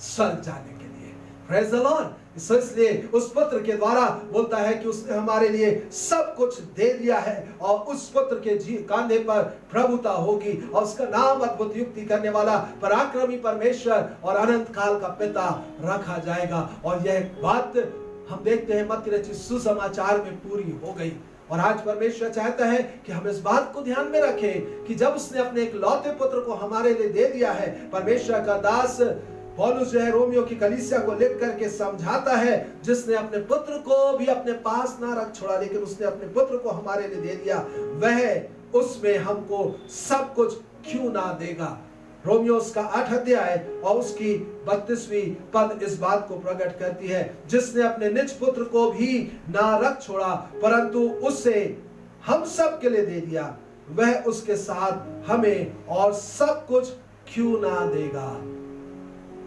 स्वर्ग जाने के लिए। Praise the Lord. इसलिए उस पुत्र के द्वारा बोलता है कि उसने हमारे लिए सब कुछ दे दिया है और उस पुत्र के कांधे पर प्रभुता होगी और उसका नाम अद्भुत युक्ति करने वाला, पराक्रमी परमेश्वर और अनंत काल का पिता रखा जाएगा। और यह बात हम देखते हैं मत्ती रचित सुसमाचार में पूरी हो गई। और आज परमेश्वर चाहता है कि हम इस बात को ध्यान में रखें कि जब उसने अपने एक लौते पुत्र को हमारे लिए दे दिया है, परमेश्वर का दास पौलुस जो है रोमियो की कलीसिया को लिख करके समझाता है, जिसने अपने पुत्र को भी अपने पास ना रख छोड़ा लेकिन उसने अपने पुत्र को हमारे लिए दे दिया, वह उसमें हमको सब कुछ क्यों ना देगा। रोमियो का 8 अध्याय और उसकी 32वीं पद इस बात को प्रकट करती है, जिसने अपने निज पुत्र को भी ना रख छोड़ा परंतु उसे हम सब के लिए दे दिया, वह उसके साथ हमें और सब कुछ क्यों ना देगा।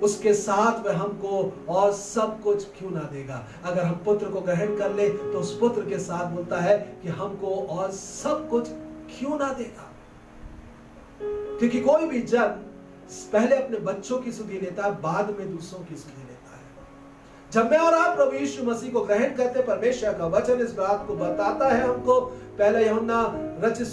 उसके साथ वह हमको और सब कुछ क्यों ना देगा। अगर हम पुत्र को ग्रहण कर ले तो उस पुत्र के साथ बोलता है कि हमको और सब कुछ क्यों ना देगा। क्योंकि कोई भी जन पहले अपने बच्चों की सुधि लेता है, बाद में दूसरों की सुधि लेता है। जब मैं और आप प्रभु यीशु मसीह को ग्रहण करते, परमेश्वर का वचन इस बात को बताता है हमको। पहले यूहन्ना रचित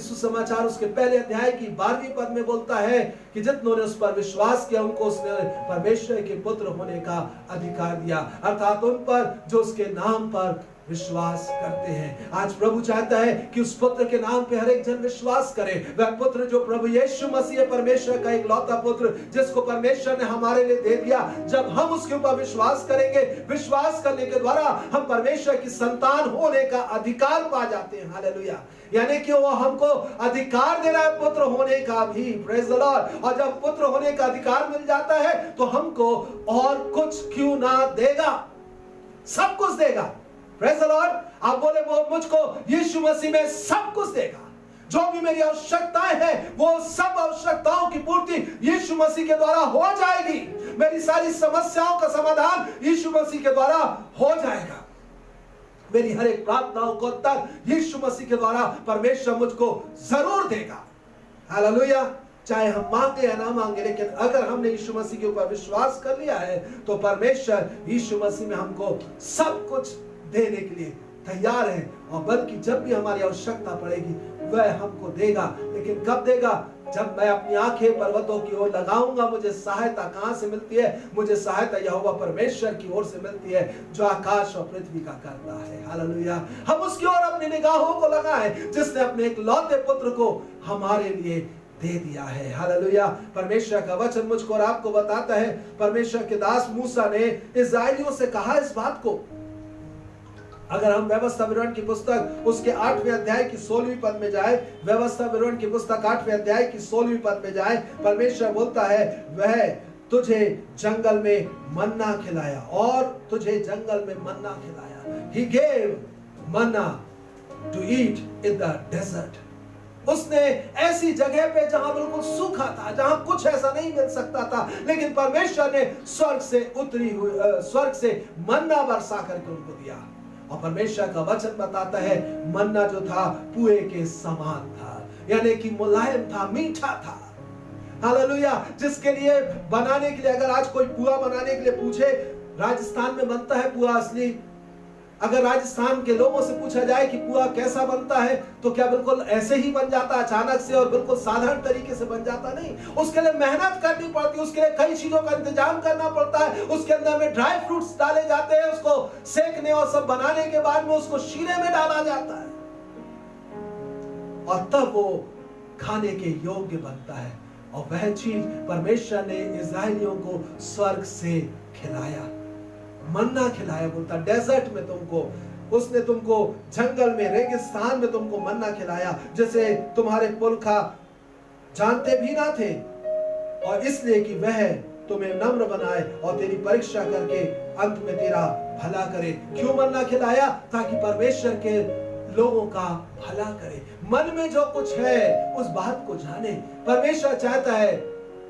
सुसमाचार उसके पहले अध्याय की 12वीं पद में बोलता है कि जितनों उस पर विश्वास किया उनको उसने परमेश्वर के पुत्र होने का अधिकार दिया, अर्थात उन पर जो उसके नाम पर विश्वास करते हैं। आज प्रभु चाहता है कि उस पुत्र के नाम पे हर एक जन विश्वास करे। वह पुत्र जो प्रभु यीशु मसीह है, परमेश्वर का एक लौता पुत्र जिसको परमेश्वर ने हमारे लिए दे दिया। जब हम उसके ऊपर विश्वास करेंगे, विश्वास करने के द्वारा हम परमेश्वर की संतान होने का अधिकार पा जाते हैं। हालेलुया। यानी कि वो हमको अधिकार दे रहा है पुत्र होने का भी। Praise the Lord. और जब पुत्र होने का अधिकार मिल जाता है तो हमको और कुछ क्यों ना देगा, सब कुछ देगा। Praise the Lord. आप बोले वो मुझको यीशु मसीह में सब कुछ देगा। जो भी मेरी आवश्यकताएं हैं वो सब आवश्यकताओं की पूर्ति यीशु मसीह के द्वारा हो जाएगी। मेरी सारी समस्याओं का समाधान यीशु मसीह के द्वारा हो जाएगा। मेरी हर एक प्रार्थनाओं को उत्तर यीशु मसीह के द्वारा परमेश्वर मुझको जरूर देगा। हालेलुया। चाहे हम मांगे या ना मांगे, लेकिन अगर हमने यीशु मसीह के ऊपर विश्वास कर लिया है तो परमेश्वर यीशु मसीह में हमको सब कुछ देने के लिए तैयार है। और बल्कि जब भी हमारी आवश्यकता पड़ेगी वह हमको देगा। लेकिन कब देगा? जब मैं अपनी आंखें पर्वतों की ओर लगाऊंगा। मुझे सहायता कहां से मिलती है? मुझे सहायता यहोवा परमेश्वर की ओर से मिलती है जो आकाश और पृथ्वी का करता है। हालेलुया। हम उसकी ओर अपनी निगाहों को लगाएं जिसने अपने एक लौते पुत्र को हमारे लिए दे दिया है। हालेलुया। परमेश्वर का वचन मुझको और आपको बताता है, परमेश्वर के दास मूसा ने इस्राएलियों से कहा इस बात को। अगर हम व्यवस्था विवरण की पुस्तक उसके 8वें अध्याय की 16वीं पद में जाए, व्यवस्था विवरण की पुस्तक 8वें अध्याय की 16वीं पद में जाए, परमेश्वर बोलता है वह तुझे जंगल में मन्ना खिलाया और तुझे जंगल में मन्ना खिलाया। He gave manna to eat in the desert. उसने ऐसी जगह पे जहां बिल्कुल सूखा था, जहां कुछ ऐसा नहीं मिल सकता था, लेकिन परमेश्वर ने स्वर्ग से मन्ना बरसा करके उनको दिया। और परमेश्वर का वचन बताता है मन्ना जो था पुए के समान था, यानी कि मुलायम था, मीठा था। हालेलुया। जिसके लिए बनाने के लिए, अगर आज कोई पुआ बनाने के लिए पूछे, राजस्थान में बनता है पुआ असली। अगर राजस्थान के लोगों से पूछा जाए कि पुआ कैसा बनता है तो क्या बिल्कुल ऐसे ही बन जाता अचानक से और बिल्कुल साधारण तरीके से बन जाता? नहीं। उसके लिए मेहनत करनी पड़ती है, उसके लिए कई चीजों का इंतजाम करना पड़ता है। उसके अंदर में ड्राई फ्रूट्स डाले जाते हैं, उसको सेकने और सब बनाने के बाद में उसको शीरे में डाला जाता है और तब वो खाने के योग्य बनता है। और वह चीज परमेश्वर ने इस्राएलियों को स्वर्ग से खिलाया, मन्ना खिलाया। बोलता डेजर्ट में तुमको, उसने तुमको जंगल में, रेगिस्तान में तुमको मन्ना खिलाया जैसे तुम्हारे पुरखा जानते भी ना थे, और इसलिए कि वह तुम्हें नम्र बनाए और तेरी परीक्षा करके अंत में तेरा भला करे। क्यों मन्ना खिलाया? ताकि परमेश्वर के लोगों का भला करे। मन में जो कुछ है उस बात को जाने। परमेश्वर चाहता है,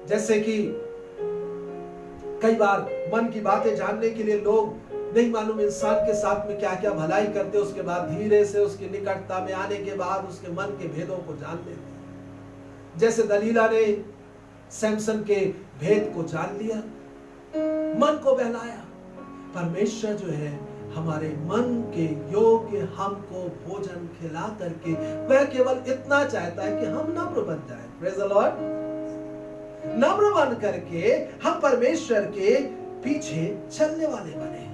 जैसे कि कई बार मन की बातें जानने के लिए लोग नहीं मालूम इंसान के साथ में क्या क्या भलाई करते, उसके बाद धीरे से उसकी निकटता में आने के बाद उसके मन के भेदों को जान लेते। जैसे दलीला ने सैमसन के भेद को जान लिया, मन को बहलाया। परमेश्वर जो है हमारे मन के योग्य हमको भोजन खिला करके वह केवल इतना चाहता है कि हम नम्र बन जाए। Praise the Lord. नम्र बन करके हम परमेश्वर के पीछे चलने वाले बने।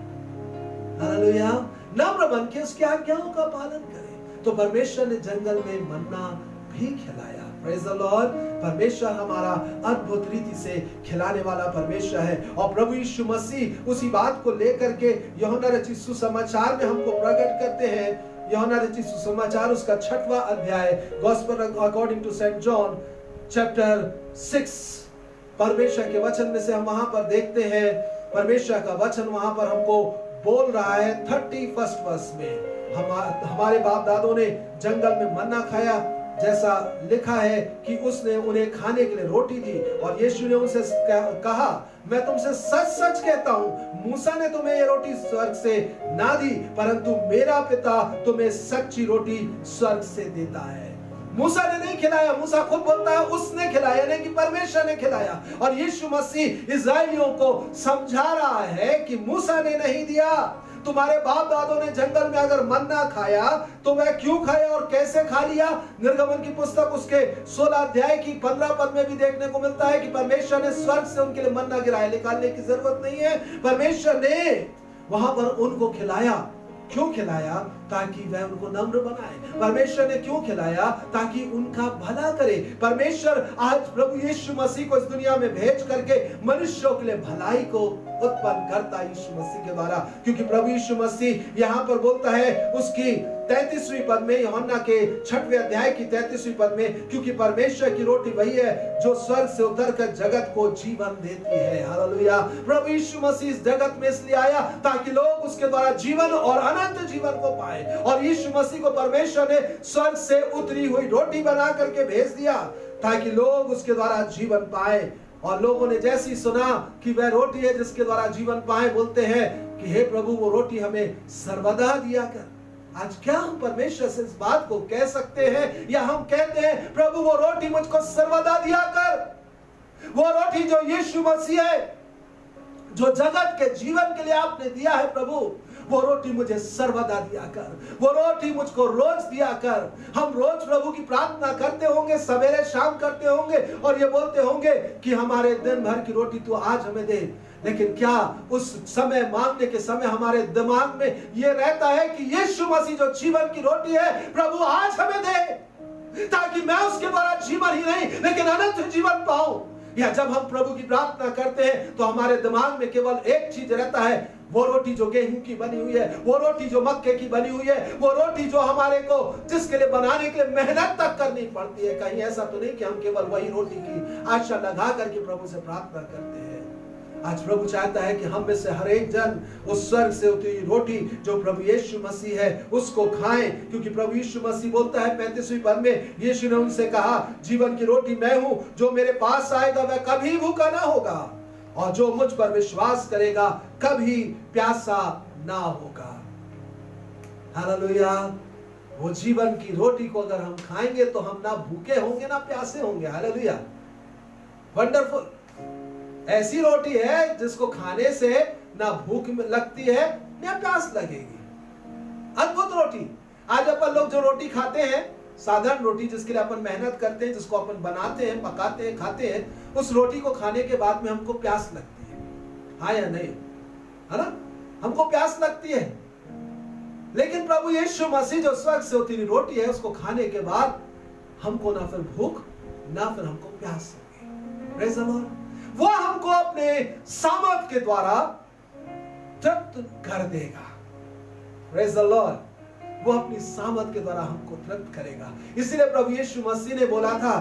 हालेलुया। नम्र बन के उसकी आज्ञाओं का पालन करें। तो परमेश्वर ने जंगल में मन्ना भी खिलाया। Praise the Lord. परमेश्वर हमारा अद्भुत रीति से खिलाने वाला परमेश्वर है और प्रभु यीशु मसीह उसी बात को लेकर के यूहन्ना रचित सुसमाचार में हमको प्रकट करते हैं। यूहन्ना रचित सुसमाचार उसका 6वां अध्याय, gospel according to Saint John chapter 6, परमेश्वर के वचन में से हम वहां पर देखते हैं। परमेश्वर का वचन वहां पर हमको बोल रहा है 31 वर्ष में हमारे बाप दादों ने जंगल में मन्ना खाया, जैसा लिखा है कि उसने उन्हें खाने के लिए रोटी दी और यीशु ने उनसे कहा, मैं तुमसे सच सच कहता हूं, मूसा ने तुम्हें ये रोटी स्वर्ग से ना दी, परंतु मेरा पिता तुम्हें सच्ची रोटी स्वर्ग से देता है। मूसा ने नहीं खिलाया, मूसा खुद बोलता है उसने खिलाया, नहीं कि परमेश्वर ने खिलाया। और यीशु मसीह इस्राएलियों को समझा रहा है कि मूसा ने नहीं दिया। तुम्हारे बाप दादों ने जंगल में अगर मन्ना खाया तो वह क्यों खाया और कैसे खा लिया? निर्गमन की पुस्तक उसके 16 अध्याय की 15 पद में भी देखने को मिलता है कि परमेश्वर ने स्वर्ग से उनके लिए मन्ना गिराया। निकालने की जरूरत नहीं है, परमेश्वर ने वहां पर उनको खिलाया। क्यों खिलाया? ताकि वह उनको नम्र बनाए। परमेश्वर ने क्यों खिलाया? ताकि उनका भला करे। परमेश्वर आज प्रभु यीशु मसीह को इस दुनिया में भेज करके मनुष्यों के लिए भलाई को उत्पन्न करता है यीशु मसीह के द्वारा। क्योंकि प्रभु यीशु मसीह यहाँ पर बोलता है उसकी 33वीं पद में, यूहन्ना के 6वें अध्याय की 33वीं पद में, क्योंकि परमेश्वर की रोटी वही है जो स्वर्ग से उतरकर जगत को जीवन देती है। हालेलुया। प्रभु यीशु मसीह इस जगत में इसलिए आया ताकि लोग उसके द्वारा जीवन और अनंत जीवन को पाए। और यीशु मसीह को परमेश्वर ने स्वर्ग से उतरी हुई रोटी बना करके भेज दिया ताकि लोग उसके द्वारा जीवन पाए। और लोगों ने जैसी सुना कि वह रोटी है जिसके द्वारा जीवन पाए, बोलते हैं कि हे प्रभु वो रोटी हमें सर्वदा दिया कर। आज क्या हम परमेश्वर से इस बात को कह सकते हैं या हम कहते हैं प्रभु वो रोटी मुझको सर्वदा दिया कर? वो रोटी जो यीशु मसीह है, जो जगत के जीवन के लिए आपने दिया है प्रभु, वो रोटी मुझे सर्वदा दिया कर। वो रोटी मुझको रोज दिया कर। हम रोज प्रभु की प्रार्थना करते होंगे, सवेरे शाम करते होंगे और ये बोलते होंगे कि हमारे दिन भर की रोटी तू आज हमें दे। लेकिन क्या उस समय मांगने के समय हमारे दिमाग में ये रहता है कि यीशु मसीह जो जीवन की रोटी है प्रभु आज हमें दे, ताकि मैं उसके द्वारा जीवन ही नहीं लेकिन अनंत जीवन पाऊं? या जब हम प्रभु की प्रार्थना करते हैं तो हमारे दिमाग में केवल एक चीज रहता है, वो रोटी जो गेहूं की बनी हुई है, वो रोटी जो मक्के की बनी हुई है, वो रोटी जो हमारे को जिसके लिए बनाने के लिए मेहनत तक करनी पड़ती है। कहीं ऐसा तो नहीं कि हम केवल वही रोटी की आशा लगा करके प्रभु से प्रार्थना करते हैं। आज प्रभु चाहता है कि हम में से हर एक जन उस स्वर्ग से उतरी रोटी जो प्रभु यीशु मसीह है उसको खाएं। क्योंकि प्रभु यीशु मसीह बोलता है 35वीं पद में, यीशु ने उनसे कहा, जीवन की रोटी मैं हूं, जो मेरे पास आएगा वह कभी भूखा ना होगा और जो मुझ पर विश्वास करेगा कभी प्यासा ना होगा। हालेलुया। वो जीवन की रोटी को अगर हम खाएंगे तो हम ना भूखे होंगे ना प्यासे होंगे। हालेलुया। वंडरफुल। ऐसी रोटी है जिसको खाने से ना भूख लगती है ना प्यास लगेगी। अद्भुत रोटी। आज अपन लोग जो रोटी खाते हैं, साधारण रोटी जिसके लिए अपन मेहनत करते हैं, जिसको अपन बनाते हैं, पकाते हैं, खाते हैं, उस रोटी को खाने के बाद में हमको प्यास लगती है। हाँ या नहीं? है ना? हमको प्यास लगती है। लेकिन प्रभु यीशु मसीह जो स्वर्ग से उतरी रोटी है उसको खाने के बाद हमको ना फिर भूख ना फिर हमको प्यास होगी। Praise the Lord. वो हमको अपने सामर्थ के द्वारा तृप्त कर देगा। Praise the Lord. वो अपनी सामर्थ के द्वारा हमको तृप्त करेगा। इसलिए प्रभु यीशु मसीह ने बोला था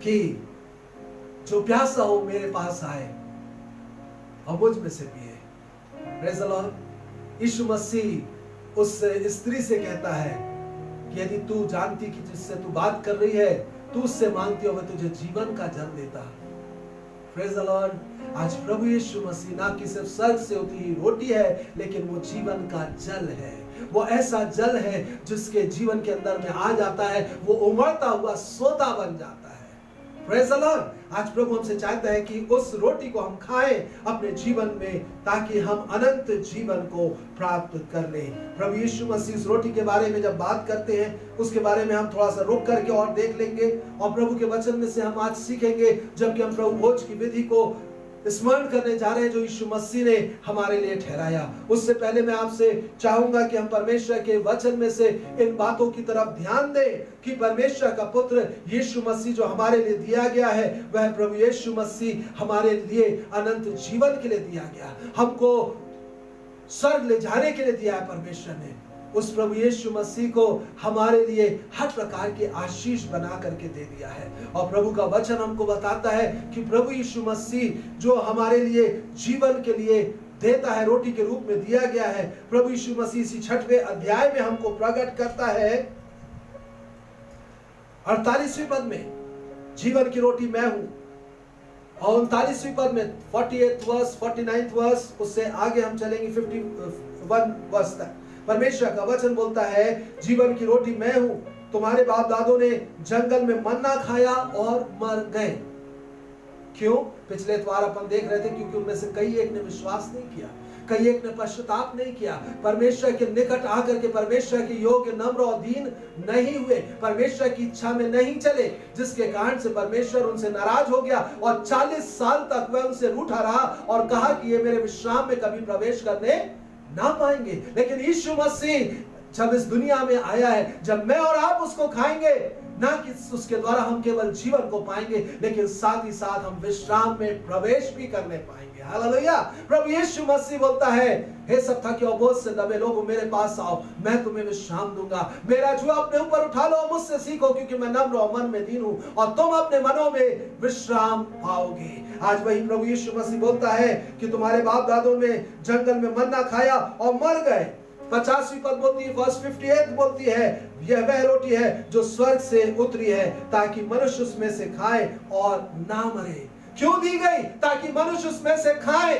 कि जो प्यासा हो मेरे पास आए और मुझ में से पिए। Praise the Lord. Yeshu Masih उस स्त्री से कहता है कि यदि तू जानती कि जिससे तू बात कर रही है तू उससे मांगती हो वह तुझे जीवन का जल देता। Praise the Lord. आज प्रभु यीशु मसीह ना कि सिर्फ स्वर्ग से उतरी रोटी है लेकिन वो जीवन का जल है। वो ऐसा जल है जिसके जीवन के अंदर में आ जाता है, वो उमड़ता हुआ सोता बन जाता है। Praise the Lord. आज प्रभु हमसे चाहता है कि उस रोटी को हम खाएं अपने जीवन में, ताकि हम अनंत जीवन को प्राप्त कर लें। प्रभु यीशु मसीह इस रोटी के बारे में जब बात करते हैं, उसके बारे में हम थोड़ा सा रुक करके और देख लेंगे, और प्रभु के वचन में से हम आज सीखेंगे, जबकि हम प्रभु भोज की विधि को स्मरण करने जा रहे हैं जो यीशु मसीह ने हमारे लिए ठहराया। उससे पहले मैं आपसे चाहूंगा कि हम परमेश्वर के वचन में से इन बातों की तरफ ध्यान दें कि परमेश्वर का पुत्र यीशु मसीह जो हमारे लिए दिया गया है, वह प्रभु यीशु मसीह हमारे लिए अनंत जीवन के लिए दिया गया, हमको स्वर्ग ले जाने के लिए दिया है। परमेश्वर ने उस प्रभु यीशु मसीह को हमारे लिए हर प्रकार के आशीष बना करके दे दिया है। और प्रभु का वचन हमको बताता है कि प्रभु यीशु मसीह जो हमारे लिए जीवन के लिए देता है, रोटी के रूप में दिया गया है, प्रभु यीशु मसीह इसी 6वें अध्याय में हमको प्रकट करता है 48वें पद में, जीवन की रोटी मैं हूं। और 39वें पद में 48th वर्स, 49th वर्स, उससे आगे हम चलेंगे 51 वर्स तक। परमेश्वर का वचन बोलता है, जीवन की रोटी मैं हूं। तुम्हारे बाप दादों ने जंगल में मन्ना खाया और मर गए। क्यों? पिछले इतवार अपन देख रहे थे, क्योंकि उनमें से कई एक ने विश्वास नहीं किया, कई एक ने पश्चाताप नहीं किया, परमेश्वर के निकट आकर के परमेश्वर के योग्य नम्र और दीन नहीं हुए, परमेश्वर की इच्छा में नहीं चले, जिसके कारण से परमेश्वर उनसे नाराज हो गया और 40 साल तक वह उनसे रूठा रहा और कहा कि ये मेरे विश्राम में कभी प्रवेश करने ना पाएंगे। लेकिन यीशु मसीह जब इस दुनिया में आया है, जब मैं और आप उसको खाएंगे, ना कि उसके द्वारा हम केवल जीवन को पाएंगे, लेकिन साथ ही साथ हम विश्राम में प्रवेश भी करने पाएंगे। हालेलुया। प्रभु यीशु मसीह बोलता है, हे सब थके और बोझ से दबे लोगों मेरे पास आओ, मैं तुम्हें विश्राम दूंगा। मेरा जुआ अपने ऊपर उठा लो, मुझसे सीखो, क्योंकि मैं नम्र और मन में दीन हूं, और तुम अपने मनों में विश्राम पाओगे। आज वही प्रभु यीशु मसीह बोलता है कि तुम्हारे बाप दादों ने जंगल में मन्ना खाया और मर गए। 50वीं पद बोलती है, वर्स 58 बोलती है, यह वह रोटी है जो स्वर्ग से उतरी है, ताकि मनुष्य उसमें से खाए और ना मरे। क्यों दी गई? ताकि मनुष्य उसमें से खाए।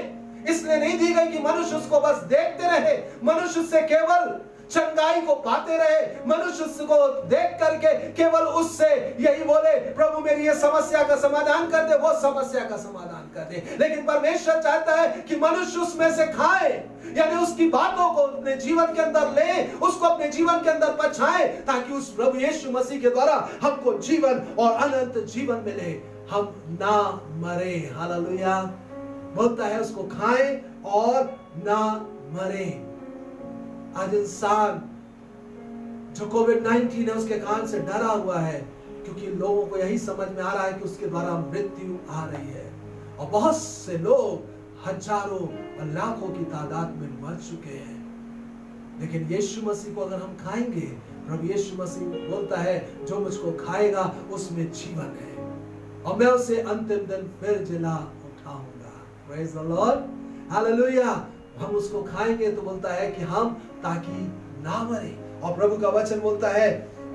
इसलिए नहीं दी गई कि मनुष्य उसको बस देखते रहे, मनुष्य उससे केवल चंगाई को पाते रहे, मनुष्य उसको देख करके केवल उससे यही बोले, प्रभु मेरी ये समस्या का समाधान कर दे, वो समस्या का समाधान कर दे। लेकिन परमेश्वर चाहता है कि मनुष्य उसमें से खाए, यानी उसकी बातों को अपने जीवन के अंदर ले, उसको अपने जीवन के अंदर पछाए, ताकि उस प्रभु यीशु मसीह के द्वारा हमको जीवन और अनंत जीवन मिले, हम ना मरे। हालेलुया। बोलता है उसको खाएं और ना मरे। आज इंसान जो कोविड-19 है उसके कारण से डरा हुआ है, क्योंकि लोगों को यही समझ में आ रहा है कि उसके द्वारा मृत्यु आ रही है, और बहुत से लोग हजारों और लाखों की तादाद में मर चुके हैं। लेकिन यीशु मसीह को अगर हम खाएंगे, प्रभु यीशु मसीह बोलता है, जो मुझको खाएगा उसमें जीवन है, और मैं उसे अंतिम दिन फिर जिला उठाऊंगा। Praise the Lord. हालेलुया। हम उसको खाएंगे तो बोलता है कि हम ताकि ना मरे। और प्रभु का वचन बोलता है,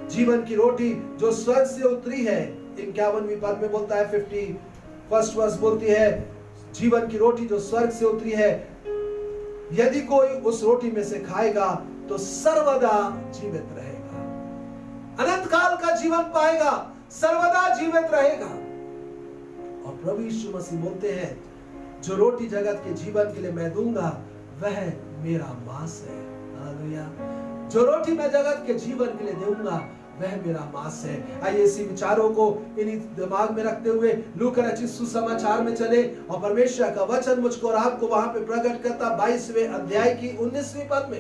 जीवन की रोटी जो स्वर्ग से उतरी है। 51वीं पद में बोलता है, 51st वर्स बोलती है, जीवन की रोटी जो स्वर्ग से उतरी है, यदि कोई उस रोटी में से खाएगा तो सर्वदा जीवित रहेगा, अनंत काल का जीवन पाएगा, सर्वदा जीवित रहेगा। और प्रभु यीशु मसीह बोलते हैं, जो रोटी जगत के जीवन के लिए मैं दूंगा वह मेरा मांस है। हालेलुया। जो रोटी मैं जगत के जीवन के लिए दूंगा वह मेरा मांस है। आइए इसी विचारों को इन्हीं दिमाग में रखते हुए लूका रचित सुसमाचार में चले, और परमेश्वर का वचन मुझको और आपको वहां पे प्रकट करता 22वें अध्याय की 19वीं पद में।